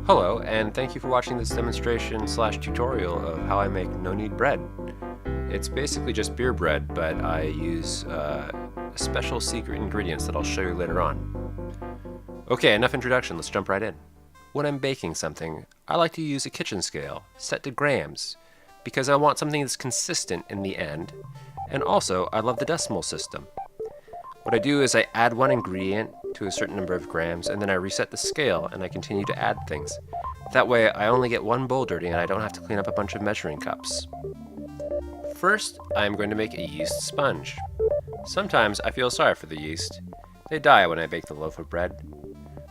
Hello, and thank you for watching this demonstration slash tutorial of how I make no-knead bread. It's basically just beer bread, but I use special secret ingredients that I'll show you later on. Okay, enough introduction, let's jump right in. When I'm baking something, I like to use a kitchen scale, set to grams, because I want something that's consistent in the end, and also I love the decimal system. What I do is I add one ingredient to a certain number of grams, and then I reset the scale and I continue to add things. That way I only get one bowl dirty and I don't have to clean up a bunch of measuring cups. First, I'm going to make a yeast sponge. Sometimes I feel sorry for the yeast. They die when I bake the loaf of bread.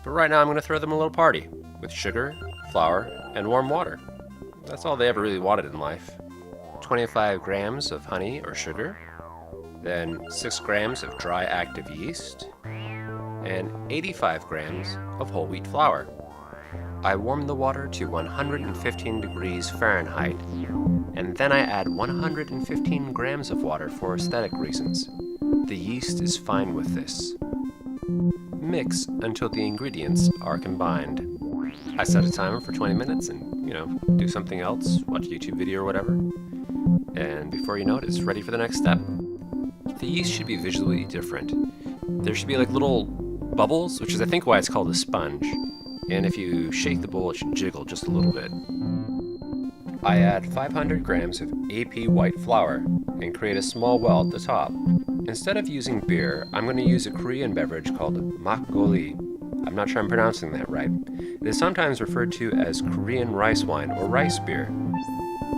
But right now I'm going to throw them a little party with sugar, flour, and warm water. That's all they ever really wanted in life. 25 grams of honey or sugar, then 6 grams of dry active yeast, and 85 grams of whole wheat flour. I warm the water to 115 degrees Fahrenheit, and then I add 115 grams of water for aesthetic reasons. The yeast is fine with this. Mix until the ingredients are combined. I set a timer for 20 minutes and, do something else, watch a YouTube video or whatever. And before you know it, it's ready for the next step. The yeast should be visually different. There should be like little bubbles, which is I think why it's called a sponge. And if you shake the bowl, it should jiggle just a little bit. I add 500 grams of AP white flour and create a small well at the top. Instead of using beer, I'm going to use a Korean beverage called makgeolli. I'm not sure I'm pronouncing that right. It is sometimes referred to as Korean rice wine or rice beer.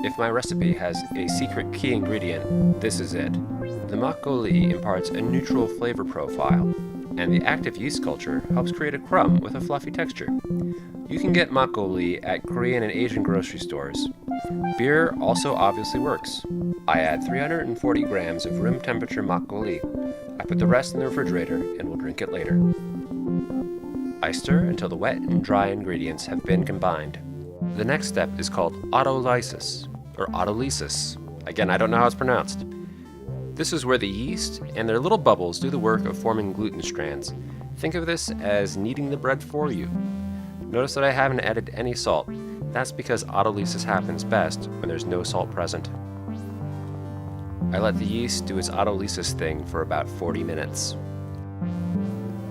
If my recipe has a secret key ingredient, this is it. The makgeolli imparts a neutral flavor profile, and the active yeast culture helps create a crumb with a fluffy texture. You can get makgeolli at Korean and Asian grocery stores. Beer also obviously works. I add 340 grams of room temperature makgeolli. I put the rest in the refrigerator and will drink it later. I stir until the wet and dry ingredients have been combined. The next step is called autolysis, or autolysis. Again, I don't know how it's pronounced. This is where the yeast and their little bubbles do the work of forming gluten strands. Think of this as kneading the bread for you. Notice that I haven't added any salt. That's because autolysis happens best when there's no salt present. I let the yeast do its autolysis thing for about 40 minutes.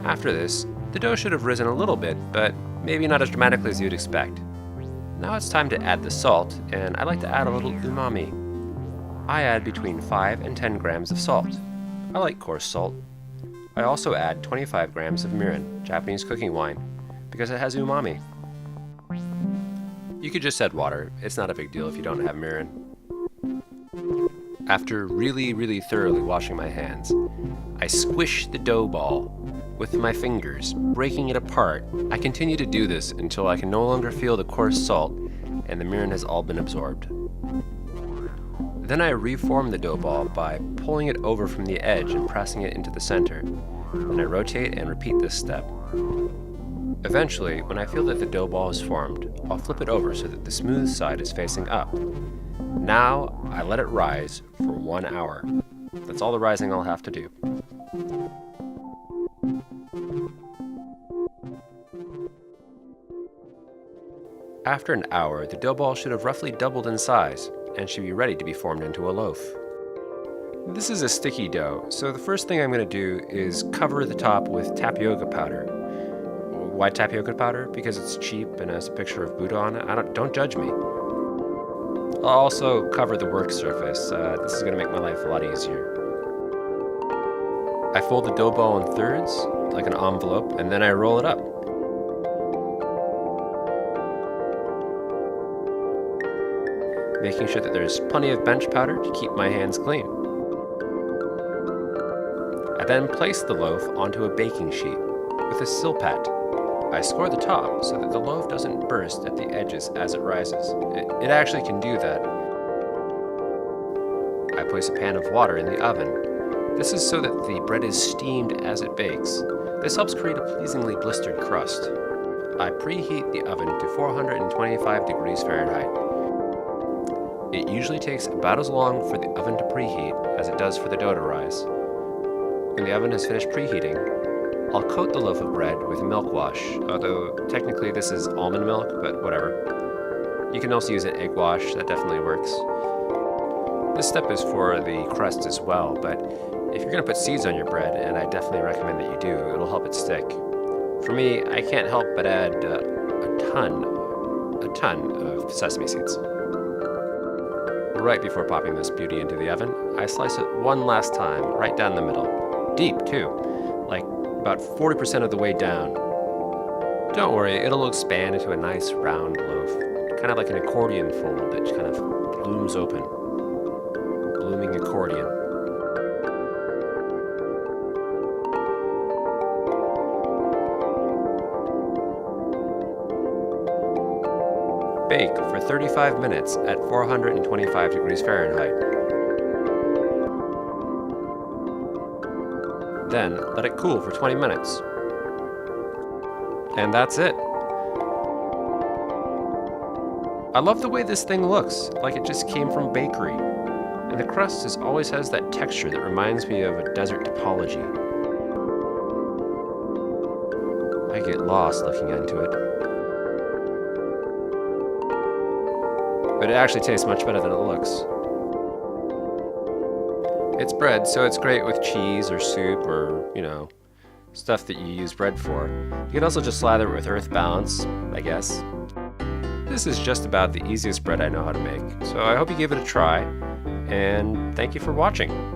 After this, the dough should have risen a little bit, but maybe not as dramatically as you'd expect. Now it's time to add the salt, and I like to add a little umami. I add between 5 and 10 grams of salt. I like coarse salt. I also add 25 grams of mirin, Japanese cooking wine, because it has umami. You could just add water. It's not a big deal if you don't have mirin. After really thoroughly washing my hands, I squish the dough ball with my fingers, breaking it apart. I continue to do this until I can no longer feel the coarse salt and the mirin has all been absorbed. Then I reform the dough ball by pulling it over from the edge and pressing it into the center. Then I rotate and repeat this step. Eventually, when I feel that the dough ball is formed, I'll flip it over so that the smooth side is facing up. Now, I let it rise for 1 hour. That's all the rising I'll have to do. After an hour, the dough ball should have roughly doubled in size and should be ready to be formed into a loaf. This is a sticky dough, so the first thing I'm going to do is cover the top with tapioca powder. Why tapioca powder? Because it's cheap and has a picture of Buddha on it. Don't judge me. I'll also cover the work surface. This is going to make my life a lot easier. I fold the dough ball in thirds, like an envelope, and then I roll it up. Making sure that there's plenty of bench powder to keep my hands clean. I then place the loaf onto a baking sheet with a silpat. I score the top so that the loaf doesn't burst at the edges as it rises. It actually can do that. I place a pan of water in the oven. This is so that the bread is steamed as it bakes. This helps create a pleasingly blistered crust. I preheat the oven to 425 degrees Fahrenheit. It usually takes about as long for the oven to preheat as it does for the dough to rise. When the oven has finished preheating, I'll coat the loaf of bread with milk wash, although technically this is almond milk, but whatever. You can also use an egg wash, that definitely works. This step is for the crust as well, but if you're going to put seeds on your bread, and I definitely recommend that you do, it'll help it stick. For me, I can't help but add a ton of sesame seeds. Right before popping this beauty into the oven, I slice it one last time, right down the middle. Deep, too. Like about 40% of the way down. Don't worry, it'll expand into a nice round loaf. Kind of like an accordion fold that kind of blooms open. Blooming accordion. Bake for 35 minutes at 425 degrees Fahrenheit. Then let it cool for 20 minutes. And that's it. I love the way this thing looks, like it just came from bakery. And the crust always has that texture that reminds me of a desert topology. I get lost looking into it. But it actually tastes much better than it looks. It's bread, so it's great with cheese or soup or, stuff that you use bread for. You can also just slather it with Earth Balance, I guess. This is just about the easiest bread I know how to make, so I hope you give it a try, and thank you for watching.